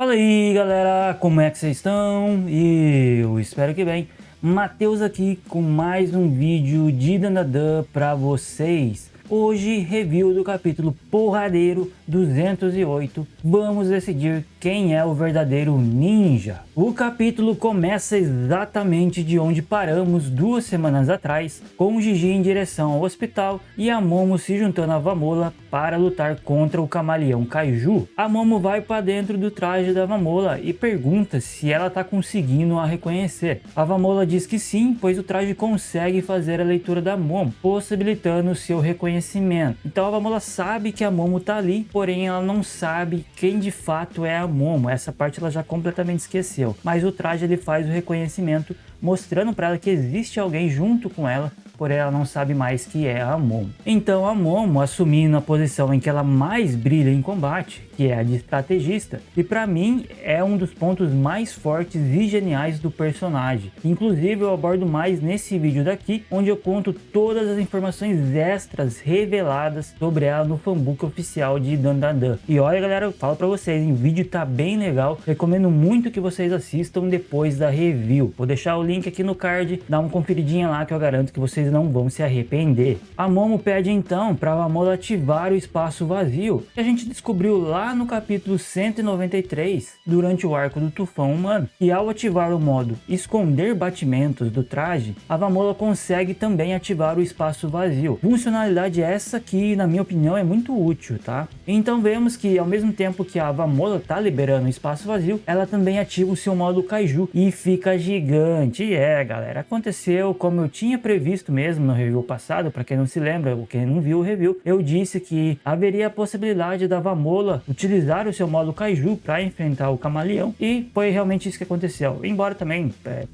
Fala aí galera, como é que vocês estão? Eu espero que bem. Matheus aqui com mais um vídeo de Dandadan pra vocês. Hoje review do capítulo porradeiro 208. Vamos decidir quem é o verdadeiro ninja. O capítulo começa exatamente de onde paramos 2 semanas atrás, com o Gigi em direção ao hospital e a Momo se juntando a Vamola para lutar contra o camaleão Kaiju. A Momo vai para dentro do traje da Vamola e pergunta se ela tá conseguindo a reconhecer. A Vamola diz que sim, pois o traje consegue fazer a leitura da Momo, possibilitando seu reconhecimento. Então a Vamola sabe que a Momo tá ali, porém ela não sabe quem de fato é a Momo. Essa parte ela já completamente esqueceu. Mas o traje ele faz o reconhecimento, mostrando para ela que existe alguém junto com ela, porém ela não sabe mais que é a Momo. Então a Momo, assumindo a posição em que ela mais brilha em combate, que é a de estrategista, e para mim é um dos pontos mais fortes e geniais do personagem. Inclusive eu abordo mais nesse vídeo daqui, onde eu conto todas as informações extras reveladas sobre ela no fanbook oficial de Dandadan. E olha galera, eu falo para vocês, o vídeo tá bem legal, recomendo muito que vocês assistam depois da review. Vou deixar o link aqui no card, dá uma conferidinha lá que eu garanto que vocês não vão se arrepender. A Momo pede então para a Vamola ativar o espaço vazio, que a gente descobriu lá no capítulo 193, durante o arco do tufão humano. E ao ativar o modo esconder batimentos do traje, a Vamola consegue também ativar o espaço vazio. Funcionalidade essa que, na minha opinião, é muito útil, tá? Então vemos que ao mesmo tempo que a Vamola tá liberando o espaço vazio, ela também ativa o seu modo Kaiju e fica gigante. E galera, aconteceu como eu tinha previsto mesmo no review passado. Para quem não se lembra ou quem não viu o review, eu disse que haveria a possibilidade da Vamola utilizar o seu modo Kaiju para enfrentar o camaleão, e foi realmente isso que aconteceu. Embora também,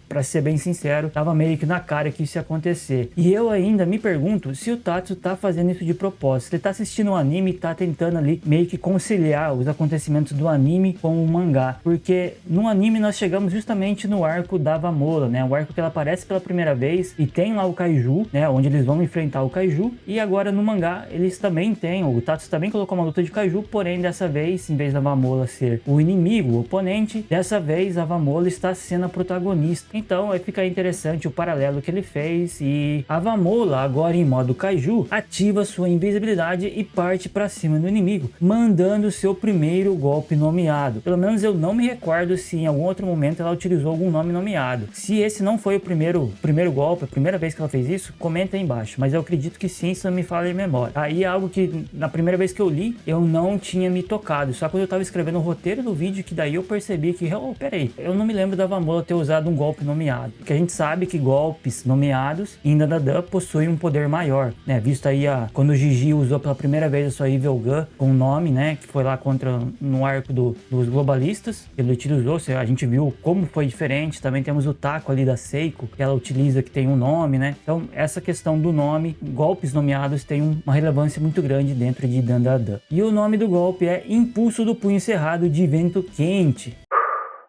para ser bem sincero, tava meio que na cara que isso ia acontecer. E eu ainda me pergunto se o Tatsu tá fazendo isso de propósito. Ele tá assistindo um anime e tá tentando ali meio que conciliar os acontecimentos do anime com o mangá, porque no anime nós chegamos justamente no arco da Vamola, né? O arco que ela aparece pela primeira vez e tem lá o Kaiju, né? Onde eles vão enfrentar o Kaiju. E agora no mangá eles também têm, o Tatsu também colocou uma luta de Kaiju, porém dessa vez, em vez da Vamola ser o inimigo, o oponente, dessa vez a Vamola está sendo a protagonista. Então fica interessante o paralelo que ele fez, e a Vamola, agora em modo Kaiju, ativa sua invisibilidade e parte para cima do inimigo, mandando seu primeiro golpe nomeado. Pelo menos eu não me recordo se em algum outro momento ela utilizou algum nome nomeado. Se esse não foi o primeiro golpe, a primeira vez que ela fez isso, comenta aí embaixo, mas eu acredito que sim, se não me falha em memória. Aí é algo que na primeira vez que eu li, eu não tinha me tocado, só quando eu tava escrevendo o roteiro do vídeo que daí eu percebi que, peraí, eu não me lembro da Vamola ter usado um golpe nomeado, porque a gente sabe que golpes nomeados em Dandadan possuem um poder maior, né, visto aí quando o Gigi usou pela primeira vez a sua Evil Gun com o nome, né, que foi lá no arco dos globalistas, ele utilizou, a gente viu como foi diferente. Também temos o taco ali da Seiko, que ela utiliza, que tem um nome, né, então essa questão do nome, golpes nomeados tem uma relevância muito grande dentro de Dandadan. E o nome do golpe é Impulso do Punho Cerrado de Vento Quente.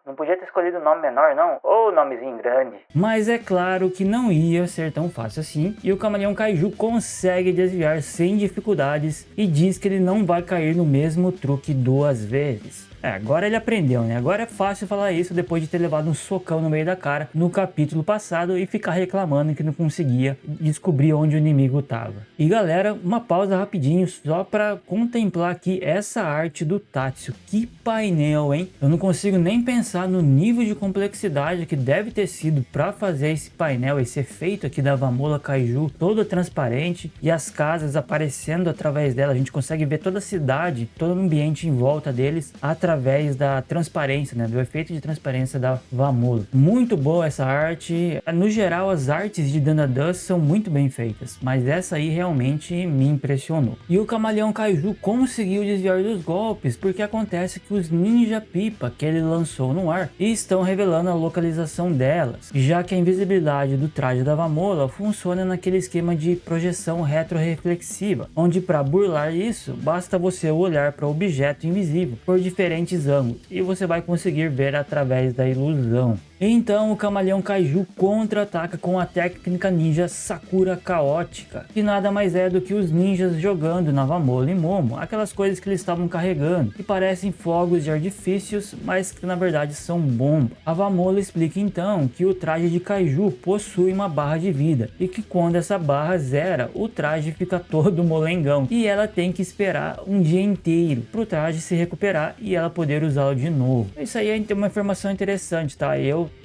Não podia ter escolhido um nome menor, não? Ou nomezinho grande? Mas é claro que não ia ser tão fácil assim, e o camaleão Kaiju consegue desviar sem dificuldades e diz que ele não vai cair no mesmo truque 2 vezes. Agora ele aprendeu, né? Agora é fácil falar isso depois de ter levado um socão no meio da cara no capítulo passado e ficar reclamando que não conseguia descobrir onde o inimigo tava. E galera, uma pausa rapidinho só para contemplar aqui essa arte do Tatsu. Que painel, hein? Eu não consigo nem pensar no nível de complexidade que deve ter sido para fazer esse painel, esse efeito aqui da Vamola Kaiju, toda transparente e as casas aparecendo através dela. A gente consegue ver toda a cidade, todo o ambiente em volta deles através da transparência, né, do efeito de transparência da Vamola. Muito boa essa arte. No geral, as artes de Dandadan são muito bem feitas, mas essa aí realmente me impressionou. E o camaleão Kaiju conseguiu desviar dos golpes, porque acontece que os ninja pipa que ele lançou no ar estão revelando a localização delas, já que a invisibilidade do traje da Vamola funciona naquele esquema de projeção retroreflexiva, onde para burlar isso, basta você olhar para o objeto invisível por diferentes diferentes ângulos e você vai conseguir ver através da ilusão. Então o Camaleão Kaiju contra-ataca com a técnica ninja Sakura Caótica, que nada mais é do que os ninjas jogando na Avamola e Momo aquelas coisas que eles estavam carregando, que parecem fogos de artifícios, mas que na verdade são bombas. A Avamola explica então que o traje de Kaiju possui uma barra de vida e que quando essa barra zera, o traje fica todo molengão e ela tem que esperar um dia inteiro para o traje se recuperar e ela poder usá-lo de novo. Isso aí é uma informação interessante, tá?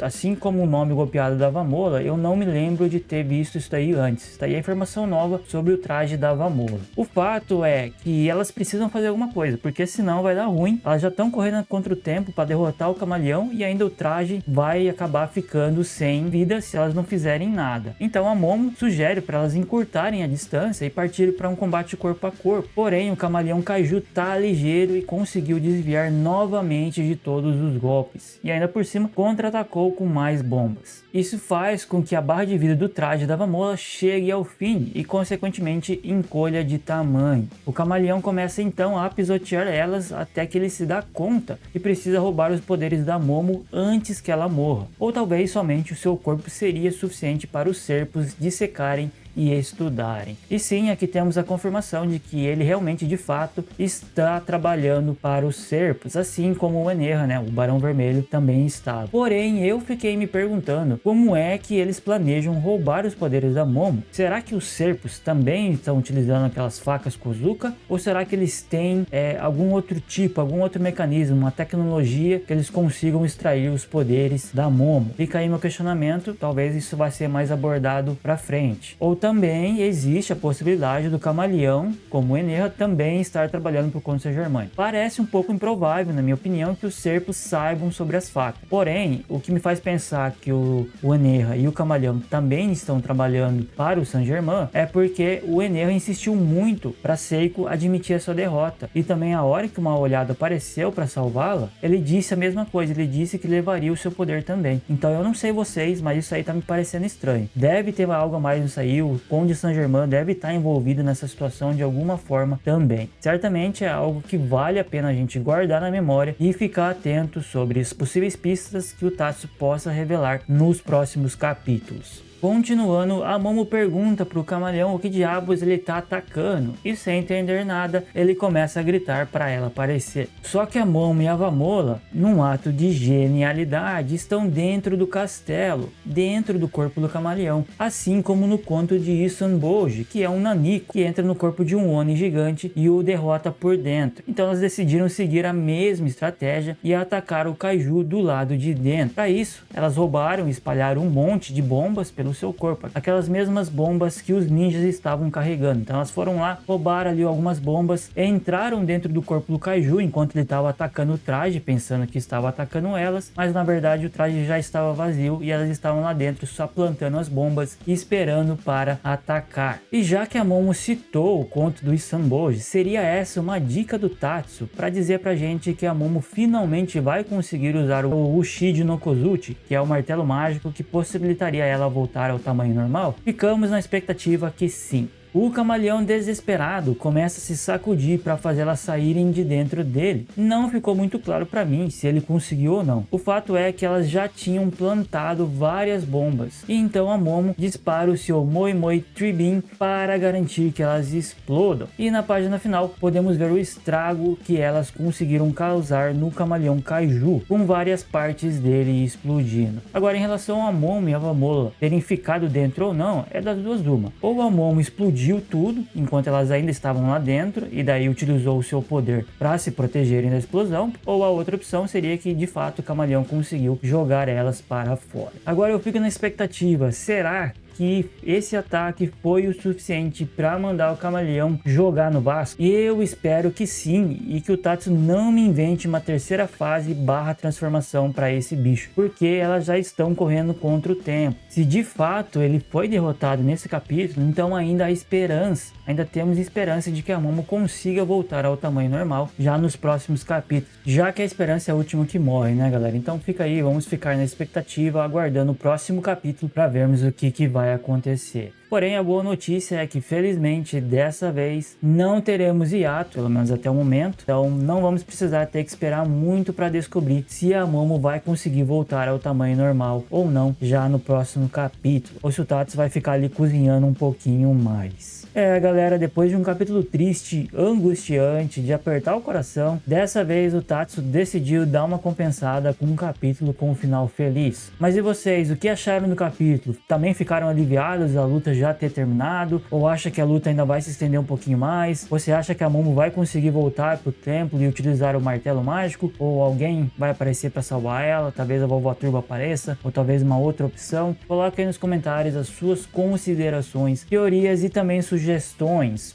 Assim como o nome golpeado da Avamola, eu não me lembro de ter visto isso daí antes. Isso daí é informação nova sobre o traje da Avamola. O fato é que elas precisam fazer alguma coisa, porque senão vai dar ruim. Elas já estão correndo contra o tempo para derrotar o camaleão e ainda o traje vai acabar ficando sem vida se elas não fizerem nada. Então a Momo sugere para elas encurtarem a distância e partirem para um combate corpo a corpo. Porém, o Camaleão Kaiju tá ligeiro e conseguiu desviar novamente de todos os golpes. E ainda por cima, contra-atacou com mais bombas. Isso faz com que a barra de vida do traje da Avamola chegue ao fim e consequentemente encolha de tamanho. O camaleão começa então a pisotear elas até que ele se dá conta e precisa roubar os poderes da Momo antes que ela morra. Ou talvez somente o seu corpo seria suficiente para os serpos dissecarem e estudarem. E sim, aqui temos a confirmação de que ele realmente de fato está trabalhando para os serpos, assim como o Enerra, né, o Barão Vermelho também estava. Porém, eu fiquei me perguntando como é que eles planejam roubar os poderes da Momo. Será que os serpos também estão utilizando aquelas facas Kozuka? Ou será que eles têm algum outro tipo, algum outro mecanismo, uma tecnologia que eles consigam extrair os poderes da Momo? Fica aí meu questionamento, talvez isso vai ser mais abordado para frente. Ou também existe a possibilidade do camaleão, como o Enerra, também estar trabalhando para o Conde Saint-Germain. Parece um pouco improvável, na minha opinião, que os serpos saibam sobre as facas. Porém, o que me faz pensar que o Enerra e o camaleão também estão trabalhando para o Saint-Germain é porque o Enerra insistiu muito para Seiko admitir a sua derrota. E também a hora que uma olhada apareceu para salvá-la, ele disse a mesma coisa, ele disse que levaria o seu poder também. Então eu não sei vocês, mas isso aí tá me parecendo estranho. Deve ter algo a mais nisso aí, o Conde Saint-Germain deve estar envolvido nessa situação de alguma forma também. Certamente é algo que vale a pena a gente guardar na memória e ficar atento sobre as possíveis pistas que o Tatsu possa revelar nos próximos capítulos. Continuando, a Momo pergunta para o camaleão o que diabos ele tá atacando e sem entender nada, ele começa a gritar para ela aparecer. Só que a Momo e a Avamola, num ato de genialidade, estão dentro do castelo, dentro do corpo do camaleão, assim como no conto de Isanboji, que é um nanico que entra no corpo de um Oni gigante e o derrota por dentro. Então elas decidiram seguir a mesma estratégia e atacar o Kaiju do lado de dentro. Para isso, elas roubaram e espalharam um monte de bombas pelo seu corpo, aquelas mesmas bombas que os ninjas estavam carregando. Então elas foram lá, roubaram ali algumas bombas, entraram dentro do corpo do Kaiju enquanto ele estava atacando o traje, pensando que estava atacando elas, mas na verdade o traje já estava vazio e elas estavam lá dentro só plantando as bombas e esperando para atacar. E já que a Momo citou o conto do Isanboji, seria essa uma dica do Tatsu para dizer pra gente que a Momo finalmente vai conseguir usar o Ushiji no Kozuchi, que é o martelo mágico que possibilitaria ela voltar ao tamanho normal? Ficamos na expectativa que sim. O camaleão desesperado começa a se sacudir para fazer elas saírem de dentro dele. Não ficou muito claro para mim se ele conseguiu ou não. O fato é que elas já tinham plantado várias bombas. E então a Momo dispara o seu Moi Moi Tribin para garantir que elas explodam. E na página final podemos ver o estrago que elas conseguiram causar no camaleão Kaiju, com várias partes dele explodindo. Agora, em relação a Momo e a Avamola terem ficado dentro ou não, é das duas uma. Ou a Momo explodiu tudo enquanto elas ainda estavam lá dentro e daí utilizou o seu poder para se protegerem da explosão, ou a outra opção seria que de fato o camaleão conseguiu jogar elas para fora. Agora eu fico na expectativa, será que esse ataque foi o suficiente para mandar o camaleão jogar no Vasco? Eu espero que sim, e que o Tatsu não me invente uma terceira fase barra transformação para esse bicho, porque elas já estão correndo contra o tempo. Se de fato ele foi derrotado nesse capítulo, então ainda há esperança, ainda temos esperança de que a Momo consiga voltar ao tamanho normal já nos próximos capítulos, já que a esperança é o último que morre, né galera? Então fica aí, vamos ficar na expectativa, aguardando o próximo capítulo para vermos o que vai acontecer. Porém, a boa notícia é que felizmente dessa vez não teremos hiato, pelo menos até o momento, então não vamos precisar ter que esperar muito para descobrir se a Momo vai conseguir voltar ao tamanho normal ou não já no próximo capítulo, ou se o Tatsu vai ficar ali cozinhando um pouquinho mais. Galera, depois de um capítulo triste, angustiante, de apertar o coração, dessa vez o Tatsu decidiu dar uma compensada com um capítulo com um final feliz. Mas e vocês, o que acharam do capítulo? Também ficaram aliviados a luta já ter terminado? Ou acha que a luta ainda vai se estender um pouquinho mais? Você acha que a Momo vai conseguir voltar pro templo e utilizar o martelo mágico? Ou alguém vai aparecer para salvar ela? Talvez a Vovó Turbo apareça? Ou talvez uma outra opção? Coloque aí nos comentários as suas considerações, teorias e também sugestões.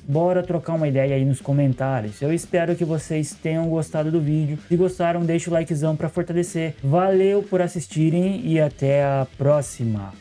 Bora trocar uma ideia aí nos comentários. Eu espero que vocês tenham gostado do vídeo. Se gostaram, deixa o likezão para fortalecer. Valeu por assistirem e até a próxima.